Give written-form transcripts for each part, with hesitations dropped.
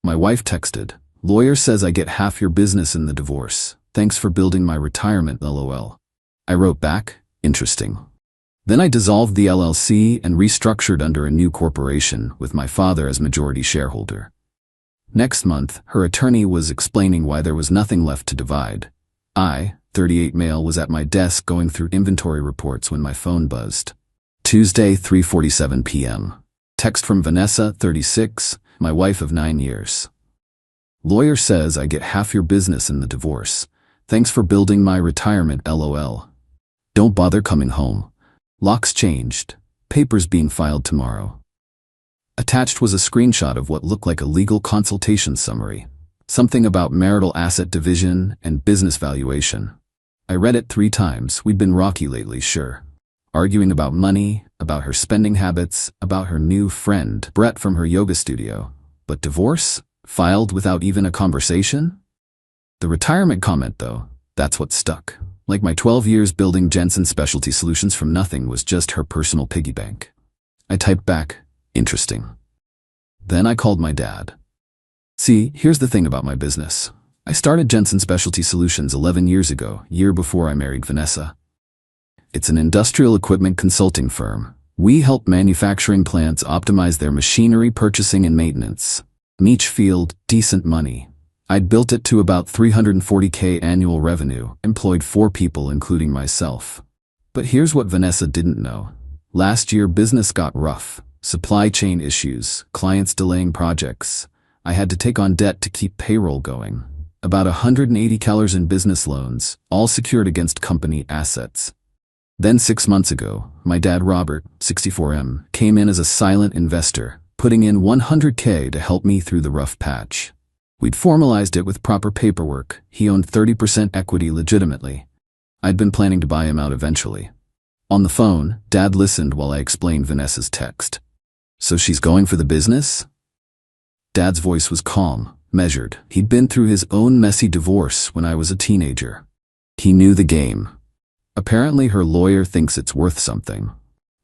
My wife texted, "Lawyer says I get half your business in the divorce. Thanks for building my retirement, LOL." I wrote back, "Interesting." Then I dissolved the LLC and restructured under a new corporation with my father as majority shareholder. Next month, her attorney was explaining why there was nothing left to divide. I, 38 male, was at my desk going through inventory reports when my phone buzzed. Tuesday, 3:47 p.m. Text from Vanessa, 36, my wife of 9 years. "Lawyer says I get half your business in the divorce. Thanks for building my retirement, LOL. Don't bother coming home. Locks changed. Papers being filed tomorrow." Attached was a screenshot of what looked like a legal consultation summary. Something about marital asset division and business valuation. I read it 3 times. We'd been rocky lately, sure. Arguing about money, about her spending habits, about her new friend, Brett from her yoga studio. But divorce? Filed without even a conversation? The retirement comment, though, that's what stuck. Like my 12 years building Jensen Specialty Solutions from nothing was just her personal piggy bank. I typed back, "Interesting." Then I called my dad. "See, here's the thing about my business. I started Jensen Specialty Solutions 11 years ago, year before I married Vanessa. It's an industrial equipment consulting firm. We help manufacturing plants optimize their machinery purchasing and maintenance. Niche field, decent money. I'd built it to about $340K annual revenue, employed 4 people including myself. But here's what Vanessa didn't know. Last year business got rough. Supply chain issues, clients delaying projects. I had to take on debt to keep payroll going. About $180K in business loans, all secured against company assets. Then 6 months ago, my dad Robert, 64M, came in as a silent investor, putting in $100K to help me through the rough patch. We'd formalized it with proper paperwork. He owned 30% equity legitimately. I'd been planning to buy him out eventually. On the phone, Dad listened while I explained Vanessa's text. "So she's going for the business?" Dad's voice was calm, measured. He'd been through his own messy divorce when I was a teenager. He knew the game. Apparently her lawyer thinks it's worth something.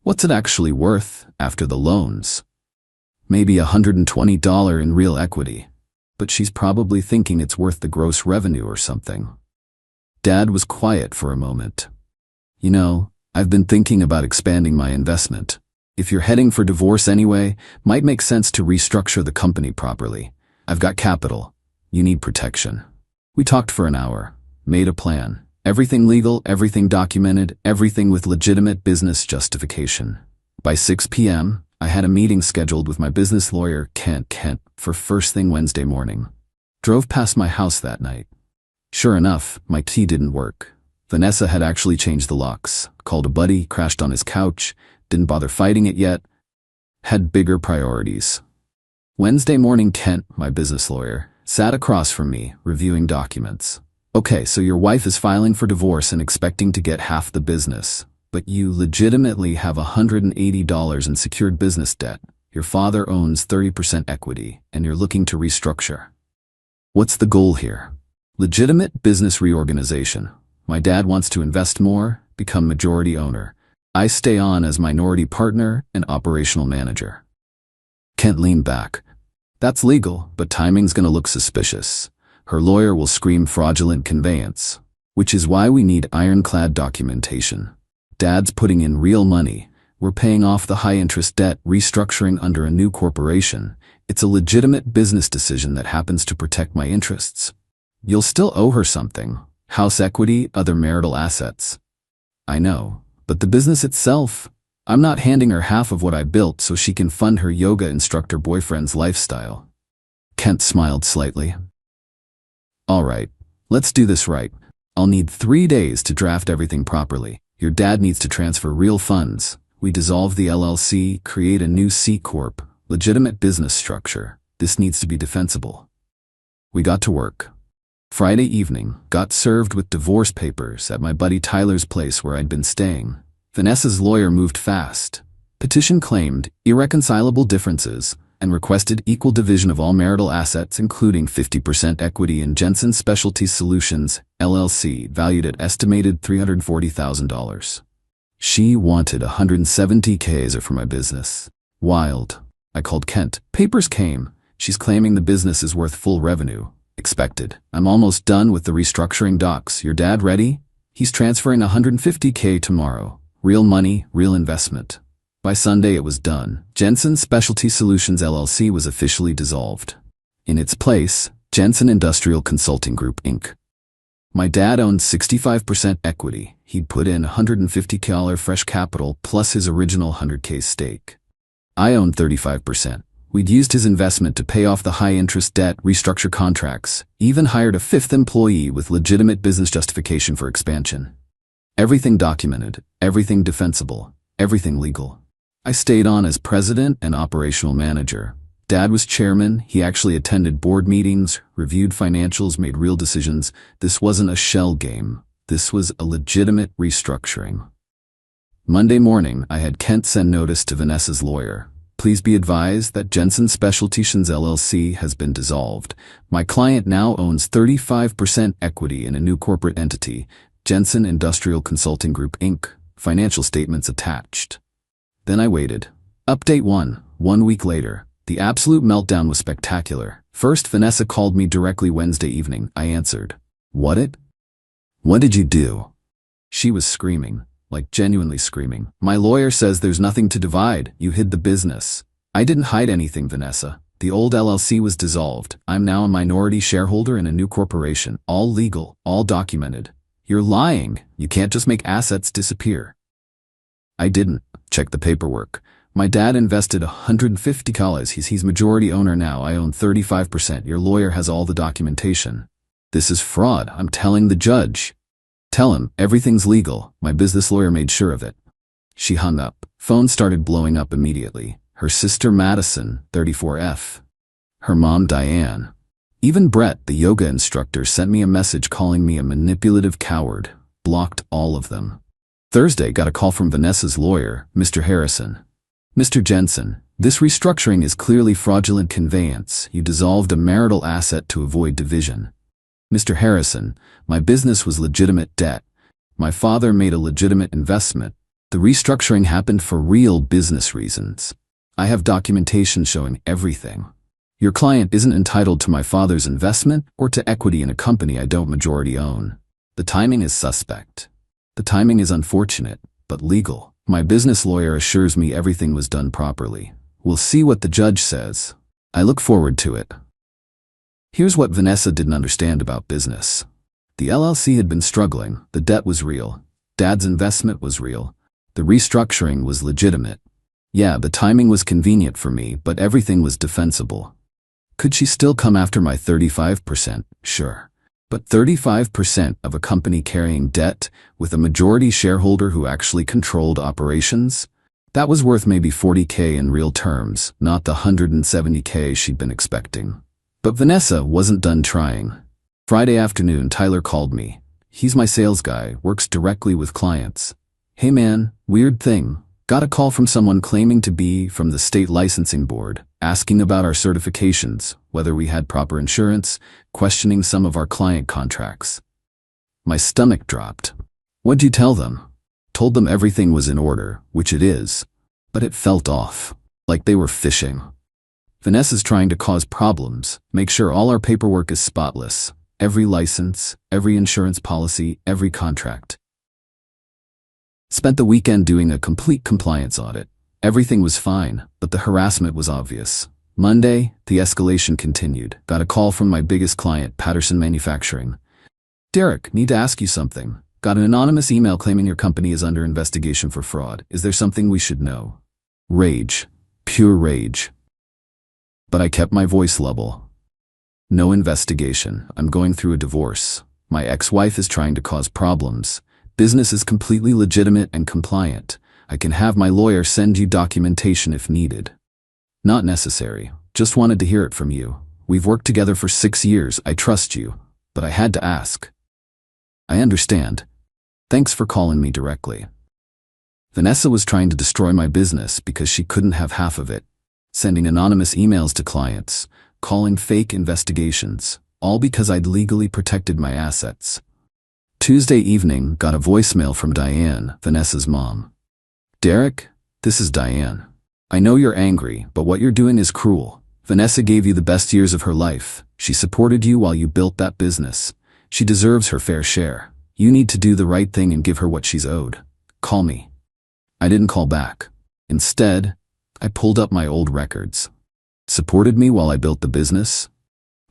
What's it actually worth after the loans? Maybe $120 in real equity. But she's probably thinking it's worth the gross revenue or something. Dad was quiet for a moment. "You know, I've been thinking about expanding my investment. If you're heading for divorce anyway, might make sense to restructure the company properly. I've got capital. You need protection." We talked for an hour, made a plan. Everything legal, everything documented, everything with legitimate business justification. By 6 p.m., I had a meeting scheduled with my business lawyer, Kent, for first thing Wednesday morning. Drove past my house that night. Sure enough, my key didn't work. Vanessa had actually changed the locks, called a buddy, crashed on his couch, didn't bother fighting it yet, had bigger priorities. Wednesday morning, Kent, my business lawyer, sat across from me, reviewing documents. "Okay, so your wife is filing for divorce and expecting to get half the business, but you legitimately have $180 in secured business debt. Your father owns 30% equity, and you're looking to restructure. What's the goal here?" "Legitimate business reorganization. My dad wants to invest more, become majority owner. I stay on as minority partner and operational manager." Kent leaned back. "That's legal, but timing's gonna look suspicious. Her lawyer will scream fraudulent conveyance, which is why we need ironclad documentation. Dad's putting in real money. We're paying off the high-interest debt, restructuring under a new corporation. It's a legitimate business decision that happens to protect my interests. You'll still owe her something. House equity, other marital assets." "I know, but the business itself, I'm not handing her half of what I built so she can fund her yoga instructor boyfriend's lifestyle." Kent smiled slightly. "All right, let's do this right. I'll need 3 days to draft everything properly. Your dad needs to transfer real funds. We dissolve the LLC, create a new C Corp, legitimate business structure. This needs to be defensible." We got to work. Friday evening, got served with divorce papers at my buddy Tyler's place where I'd been staying. Vanessa's lawyer moved fast. Petition claimed irreconcilable differences and requested equal division of all marital assets, including 50% equity in Jensen Specialty Solutions, LLC, valued at estimated $340,000. She wanted $170K for my business. Wild. I called Kent. Papers came. She's claiming the business is worth full revenue. Expected. I'm almost done with the restructuring docs. Your dad ready? He's transferring $150K tomorrow. Real money, real investment. By Sunday it was done. Jensen Specialty Solutions LLC was officially dissolved. In its place, Jensen Industrial Consulting Group, Inc. My dad owned 65% equity. He'd put in $150K fresh capital plus his original $100K stake. I owned 35%. We'd used his investment to pay off the high-interest debt, restructure contracts, even hired a fifth employee with legitimate business justification for expansion. Everything documented, everything defensible, everything legal. I stayed on as president and operational manager. Dad was chairman. He actually attended board meetings, reviewed financials, made real decisions. This wasn't a shell game. This was a legitimate restructuring. Monday morning, I had Kent send notice to Vanessa's lawyer. Please be advised that Jensen Specialty Solutions LLC has been dissolved. My client now owns 35% equity in a new corporate entity, Jensen Industrial Consulting Group, Inc. Financial statements attached. Then I waited. Update 1. 1 week later. The absolute meltdown was spectacular. First, Vanessa called me directly Wednesday evening. I answered. What did you do? She was screaming. Like genuinely screaming. My lawyer says there's nothing to divide. You hid the business. I didn't hide anything, Vanessa. The old LLC was dissolved. I'm now a minority shareholder in a new corporation. All legal, all documented. You're lying. You can't just make assets disappear. I didn't. Check the paperwork. My dad invested $150. He's majority owner now. I own 35%. Your lawyer has all the documentation. This is fraud. I'm telling the judge. Tell him, everything's legal. My business lawyer made sure of it. She hung up. Phone started blowing up immediately. Her sister Madison, 34F. Her mom Diane. Even Brett, the yoga instructor, sent me a message calling me a manipulative coward. Blocked all of them. Thursday, got a call from Vanessa's lawyer, Mr. Harrison. Mr. Jensen, this restructuring is clearly fraudulent conveyance. You dissolved a marital asset to avoid division. Mr. Harrison, my business was legitimate debt. My father made a legitimate investment. The restructuring happened for real business reasons. I have documentation showing everything. Your client isn't entitled to my father's investment or to equity in a company I don't majority own. The timing is suspect. The timing is unfortunate, but legal. My business lawyer assures me everything was done properly. We'll see what the judge says. I look forward to it. Here's what Vanessa didn't understand about business. The LLC had been struggling. The debt was real. Dad's investment was real. The restructuring was legitimate. Yeah, the timing was convenient for me, but everything was defensible. Could she still come after my 35%? Sure. But 35% of a company carrying debt with a majority shareholder who actually controlled operations? That was worth maybe $40K in real terms, not the $170K she'd been expecting. But Vanessa wasn't done trying. Friday afternoon, Tyler called me. He's my sales guy, works directly with clients. Hey man, weird thing. Got a call from someone claiming to be from the state licensing board, asking about our certifications, whether we had proper insurance, questioning some of our client contracts. My stomach dropped. What'd you tell them? Told them everything was in order, which it is. But it felt off, like they were fishing. Vanessa's trying to cause problems, make sure all our paperwork is spotless. Every license, every insurance policy, every contract. Spent the weekend doing a complete compliance audit. Everything was fine, but the harassment was obvious. Monday, the escalation continued. Got a call from my biggest client, Patterson Manufacturing. Derek, need to ask you something. Got an anonymous email claiming your company is under investigation for fraud. Is there something we should know? Rage. Pure rage. But I kept my voice level. No investigation. I'm going through a divorce. My ex-wife is trying to cause problems. Business is completely legitimate and compliant. I can have my lawyer send you documentation if needed. Not necessary. Just wanted to hear it from you. We've worked together for 6 years. I trust you. But I had to ask. I understand. Thanks for calling me directly. Vanessa was trying to destroy my business because she couldn't have half of it. Sending anonymous emails to clients, calling fake investigations, all because I'd legally protected my assets. Tuesday evening, got a voicemail from Diane, Vanessa's mom. Derek, this is Diane. I know you're angry, but what you're doing is cruel. Vanessa gave you the best years of her life. She supported you while you built that business. She deserves her fair share. You need to do the right thing and give her what she's owed. Call me." I didn't call back. Instead, I pulled up my old records. Supported me while I built the business?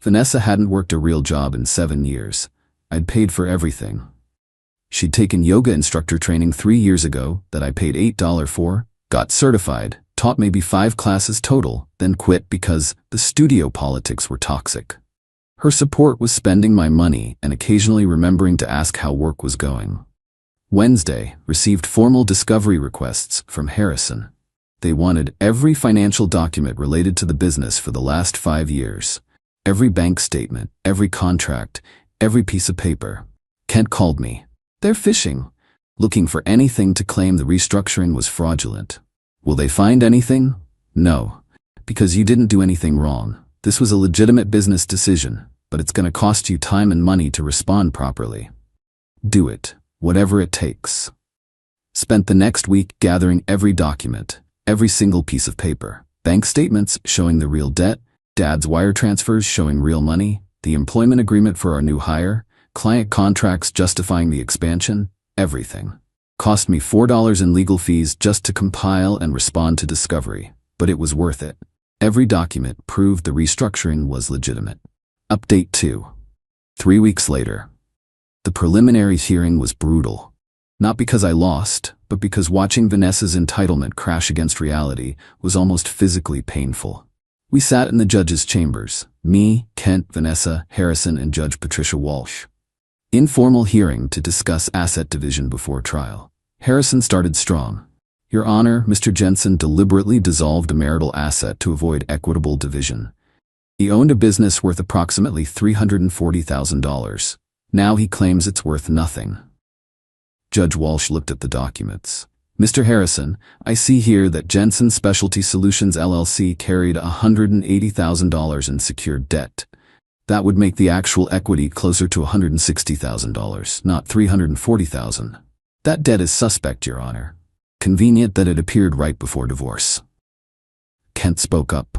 Vanessa hadn't worked a real job in 7 years. I'd paid for everything. She'd taken yoga instructor training 3 years ago that I paid $8 for, got certified, taught maybe 5 classes total, then quit because the studio politics were toxic. Her support was spending my money and occasionally remembering to ask how work was going. Wednesday, received formal discovery requests from Harrison. They wanted every financial document related to the business for the last 5 years. Every bank statement, every contract, every piece of paper. Kent called me. "They're fishing, looking for anything to claim the restructuring was fraudulent." "Will they find anything?" "No, because you didn't do anything wrong. This was a legitimate business decision, but it's going to cost you time and money to respond properly. Do it, whatever it takes." Spent the next week gathering every document, every single piece of paper. Bank statements showing the real debt, Dad's wire transfers showing real money, the employment agreement for our new hire, client contracts justifying the expansion, everything. Cost me $4 in legal fees just to compile and respond to discovery, but it was worth it. Every document proved the restructuring was legitimate. Update 2. 3 weeks later. The preliminary hearing was brutal. Not because I lost, but because watching Vanessa's entitlement crash against reality was almost physically painful. We sat in the judge's chambers, me, Kent, Vanessa, Harrison, and Judge Patricia Walsh. Informal hearing to discuss asset division before trial. Harrison started strong. "Your Honor, Mr. Jensen deliberately dissolved a marital asset to avoid equitable division. He owned a business worth approximately $340,000. Now he claims it's worth nothing." Judge Walsh looked at the documents. "Mr. Harrison, I see here that Jensen Specialty Solutions LLC carried $180,000 in secured debt. That would make the actual equity closer to $160,000, not $340,000. That debt is suspect, Your Honor. Convenient that it appeared right before divorce." Kent spoke up.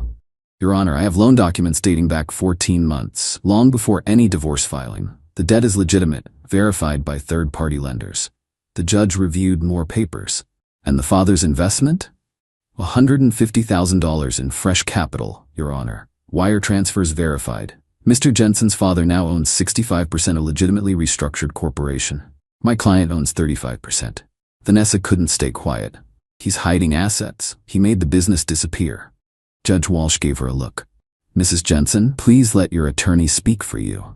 "Your Honor, I have loan documents dating back 14 months, long before any divorce filing. The debt is legitimate, verified by third-party lenders." The judge reviewed more papers. "And the father's investment?" $150,000 in fresh capital, Your Honor. Wire transfers verified. Mr. Jensen's father now owns 65% of legitimately restructured corporation. My client owns 35%. Vanessa couldn't stay quiet. "He's hiding assets. He made the business disappear." Judge Walsh gave her a look. "Mrs. Jensen, please let your attorney speak for you."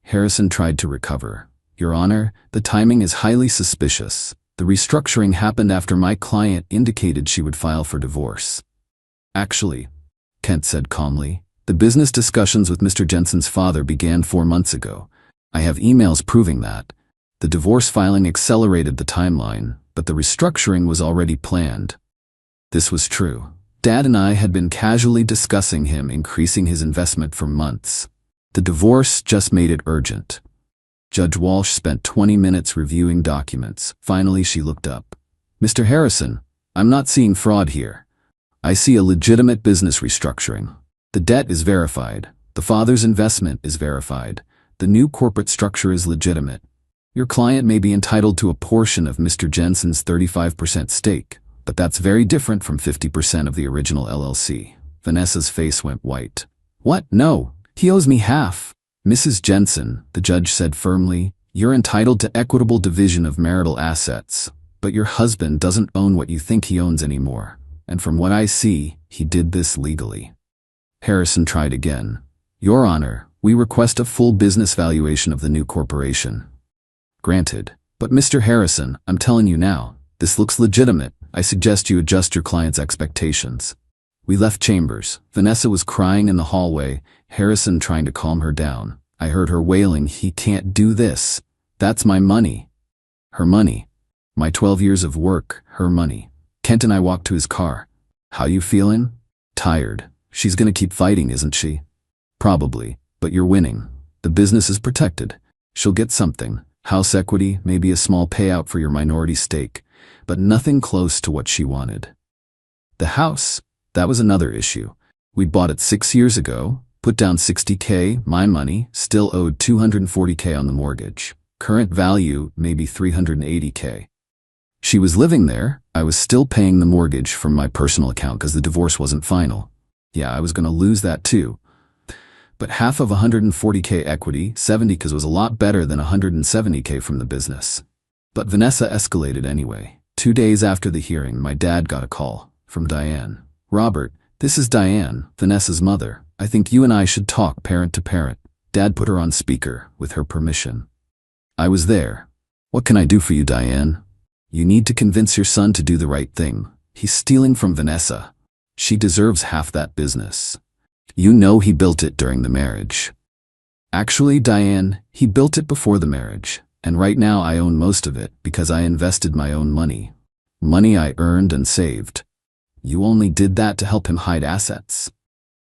Harrison tried to recover. "Your Honor, the timing is highly suspicious. The restructuring happened after my client indicated she would file for divorce." "Actually," Kent said calmly, "the business discussions with Mr. Jensen's father began 4 months ago. I have emails proving that. The divorce filing accelerated the timeline, but the restructuring was already planned." This was true. Dad and I had been casually discussing him increasing his investment for months. The divorce just made it urgent. Judge Walsh spent 20 minutes reviewing documents. Finally, she looked up. "Mr. Harrison, I'm not seeing fraud here. I see a legitimate business restructuring. The debt is verified. The father's investment is verified. The new corporate structure is legitimate. Your client may be entitled to a portion of Mr. Jensen's 35% stake, but that's very different from 50% of the original LLC." Vanessa's face went white. "What? No, he owes me half." "Mrs. Jensen," the judge said firmly, "you're entitled to equitable division of marital assets, but your husband doesn't own what you think he owns anymore, and from what I see, he did this legally." Harrison tried again. "Your Honor, we request a full business valuation of the new corporation." "Granted. But Mr. Harrison, I'm telling you now, this looks legitimate. I suggest you adjust your client's expectations." We left chambers. Vanessa was crying in the hallway, Harrison trying to calm her down. I heard her wailing, "He can't do this. That's my money." Her money. My 12 years of work, her money. Kent and I walked to his car. "How you feeling?" "Tired. She's gonna keep fighting, isn't she?" "Probably, but you're winning. The business is protected. She'll get something. House equity, maybe a small payout for your minority stake, but nothing close to what she wanted." The house, that was another issue. We'd bought it 6 years ago, put down $60K, my money, still owed $240K on the mortgage. Current value, maybe $380K. She was living there, I was still paying the mortgage from my personal account because the divorce wasn't final. Yeah, I was gonna lose that too. But half of $140K equity, $70 because was a lot better than $170K from the business. But Vanessa escalated anyway. 2 days after the hearing, my dad got a call from Diane. Robert, this is Diane, Vanessa's mother. I think you and I should talk parent to parent. Dad put her on speaker, with her permission. I was there. What can I do for you, Diane? You need to convince your son to do the right thing. He's stealing from Vanessa. She deserves half that business. You know he built it during the marriage. Actually, Diane, he built it before the marriage, and right now I own most of it because I invested my own money. Money I earned and saved. You only did that to help him hide assets.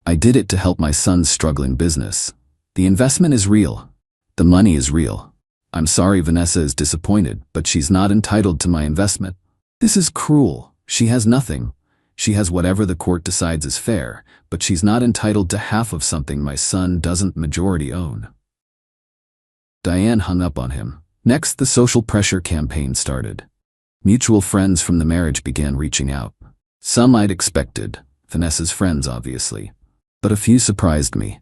I did it to help my son's struggling business. The investment is real. The money is real. I'm sorry Vanessa is disappointed, but she's not entitled to my investment. This is cruel. She has nothing. She has whatever the court decides is fair, but she's not entitled to half of something my son doesn't majority own. Diane hung up on him. Next, the social pressure campaign started. Mutual friends from the marriage began reaching out. Some I'd expected, Vanessa's friends obviously, but a few surprised me.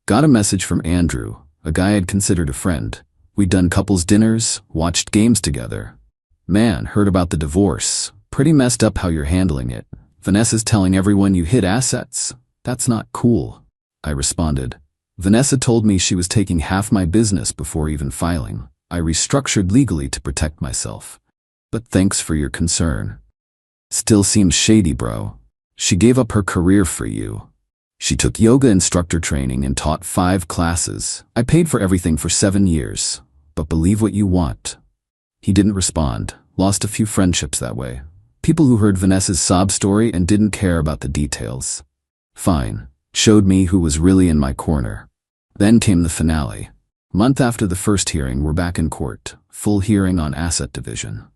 Got a message from Andrew, a guy I'd considered a friend. We'd done couples dinners, watched games together. Man, heard about the divorce. Pretty messed up how you're handling it. Vanessa's telling everyone you hid assets. That's not cool, I responded. Vanessa told me she was taking half my business before even filing. I restructured legally to protect myself. But thanks for your concern. Still seems shady, bro. She gave up her career for you. She took yoga instructor training and taught 5 classes. I paid for everything for 7 years. But believe what you want. He didn't respond. Lost a few friendships that way. People who heard Vanessa's sob story and didn't care about the details. Fine. Showed me who was really in my corner. Then came the finale. Month after the first hearing, we're back in court. Full hearing on asset division.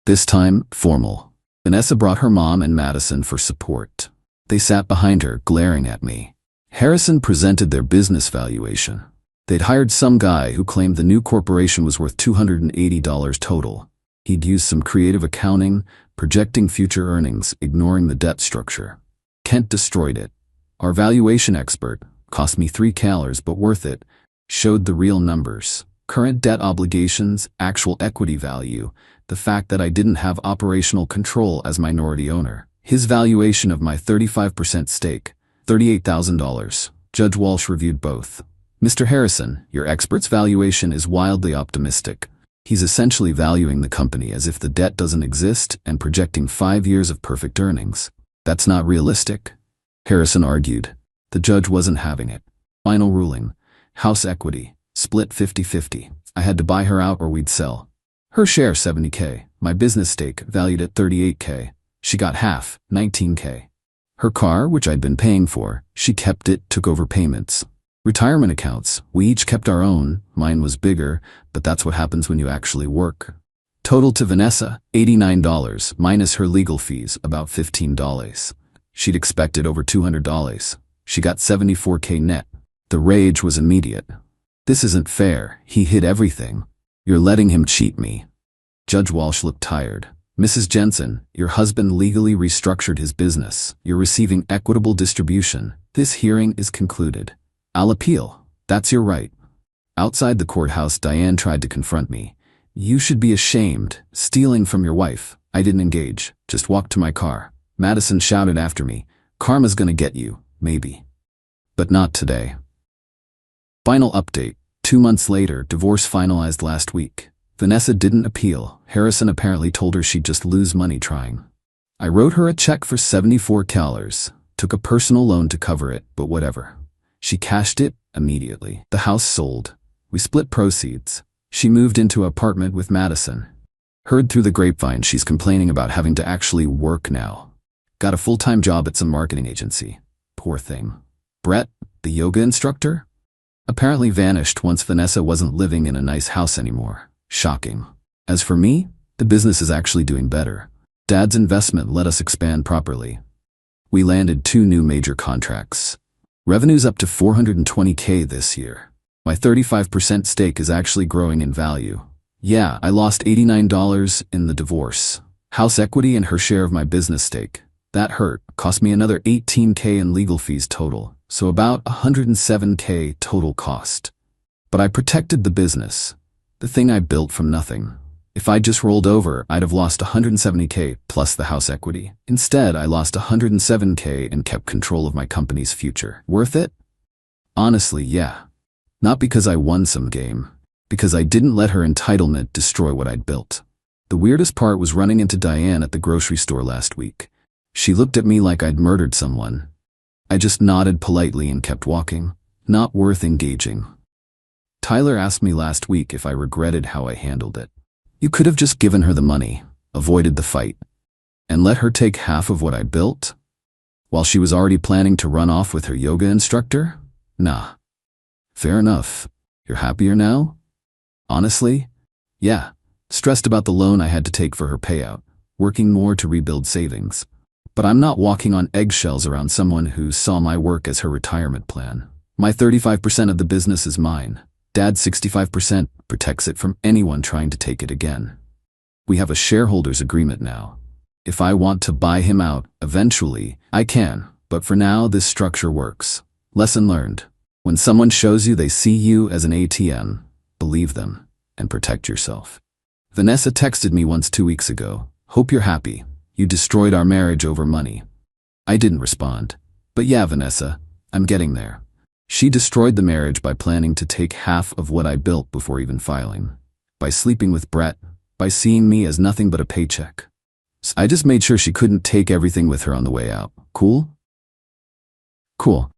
This time, formal. Vanessa brought her mom and Madison for support. They sat behind her, glaring at me. Harrison presented their business valuation. They'd hired some guy who claimed the new corporation was worth $280 total. He'd used some creative accounting, projecting future earnings, ignoring the debt structure. Kent destroyed it. Our valuation expert, cost me $3 but worth it, showed the real numbers. Current debt obligations, actual equity value, the fact that I didn't have operational control as minority owner. His valuation of my 35% stake, $38,000. Judge Walsh reviewed both. Mr. Harrison, your expert's valuation is wildly optimistic. He's essentially valuing the company as if the debt doesn't exist and projecting 5 years of perfect earnings. That's not realistic, Harrison argued. The judge wasn't having it. Final ruling. House equity, split 50-50. I had to buy her out or we'd sell. Her share $70K, my business stake valued at $38K. She got half, $19K. Her car, which I'd been paying for, she kept it, took over payments. Retirement accounts, we each kept our own. Mine was bigger, but that's what happens when you actually work. Total to Vanessa, $89, minus her legal fees, about $15. She'd expected over $200. She got $74K net. The rage was immediate. This isn't fair. He hid everything. You're letting him cheat me. Judge Walsh looked tired. Mrs. Jensen, your husband legally restructured his business. You're receiving equitable distribution. This hearing is concluded. I'll appeal. That's your right. Outside the courthouse, Diane tried to confront me. You should be ashamed. Stealing from your wife. I didn't engage. Just walked to my car. Madison shouted after me. Karma's gonna get you. Maybe. But not today. Final update. 2 months later, divorce finalized last week. Vanessa didn't appeal. Harrison apparently told her she'd just lose money trying. I wrote her a check for $74. Took a personal loan to cover it, but whatever. She cashed it immediately. The house sold. We split proceeds. She moved into an apartment with Madison. Heard through the grapevine she's complaining about having to actually work now. Got a full-time job at some marketing agency. Poor thing. Brett, the yoga instructor, apparently vanished once Vanessa wasn't living in a nice house anymore. Shocking. As for me, the business is actually doing better. Dad's investment let us expand properly. We landed 2 new major contracts. Revenue's up to $420K this year. My 35% stake is actually growing in value. Yeah, I lost $89 in the divorce. House equity and her share of my business stake. That hurt. Cost me another $18K in legal fees total, so about $107K total cost. But I protected the business, the thing I built from nothing. If I just rolled over, I'd have lost $170K plus the house equity. Instead, I lost $107K and kept control of my company's future. Worth it? Honestly, yeah. Not because I won some game, because I didn't let her entitlement destroy what I'd built. The weirdest part was running into Diane at the grocery store last week. She looked at me like I'd murdered someone. I just nodded politely and kept walking. Not worth engaging. Tyler asked me last week if I regretted how I handled it. You could have just given her the money, avoided the fight, and let her take half of what I built? While she was already planning to run off with her yoga instructor? Nah. Fair enough. You're happier now? Honestly? Yeah. Stressed about the loan I had to take for her payout, working more to rebuild savings. But I'm not walking on eggshells around someone who saw my work as her retirement plan. My 35% of the business is mine. Dad's 65% protects it from anyone trying to take it again. We have a shareholders agreement now. If I want to buy him out, eventually, I can, but for now this structure works. Lesson learned. When someone shows you they see you as an ATM, believe them and protect yourself. Vanessa texted me once 2 weeks ago. Hope you're happy. You destroyed our marriage over money. I didn't respond. But yeah, Vanessa, I'm getting there. She destroyed the marriage by planning to take half of what I built before even filing. By sleeping with Brett, by seeing me as nothing but a paycheck. I just made sure she couldn't take everything with her on the way out. Cool? Cool.